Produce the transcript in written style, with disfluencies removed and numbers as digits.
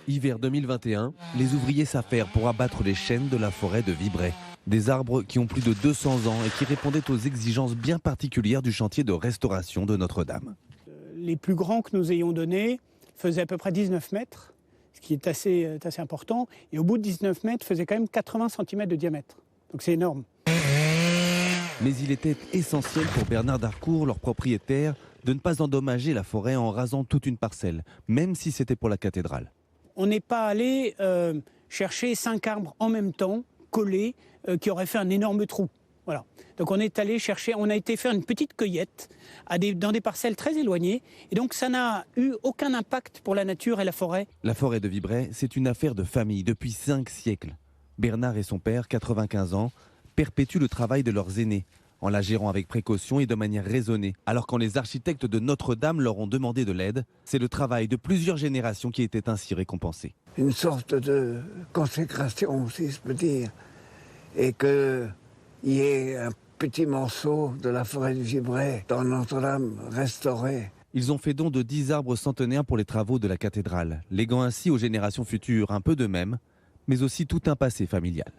Hiver 2021, les ouvriers s'affairent pour abattre les chênes de la forêt de Vibray. Des arbres qui ont plus de 200 ans et qui répondaient aux exigences bien particulières du chantier de restauration de Notre-Dame. Les plus grands que nous ayons donnés faisaient à peu près 19 mètres, ce qui est assez important. Et au bout de 19 mètres, faisait quand même 80 cm de diamètre. Donc c'est énorme. Mais il était essentiel pour Bernard d'Harcourt, leur propriétaire, de ne pas endommager la forêt en rasant toute une parcelle, même si c'était pour la cathédrale. On n'est pas allé chercher 5 arbres en même temps, collés, qui auraient fait un énorme trou. Voilà. Donc on est allé chercher, on a été faire une petite cueillette dans des parcelles très éloignées. Et donc ça n'a eu aucun impact pour la nature et la forêt. La forêt de Vibray, c'est une affaire de famille depuis 5 siècles. Bernard et son père, 95 ans, perpétuent le travail de leurs aînés, en la gérant avec précaution et de manière raisonnée. Alors quand les architectes de Notre-Dame leur ont demandé de l'aide, c'est le travail de plusieurs générations qui était ainsi récompensé. Une sorte de consécration, si je peux dire, et qu'il y ait un petit morceau de la forêt du Vibray dans Notre-Dame restauré. Ils ont fait don de 10 arbres centenaires pour les travaux de la cathédrale, léguant ainsi aux générations futures un peu d'eux-mêmes, mais aussi tout un passé familial.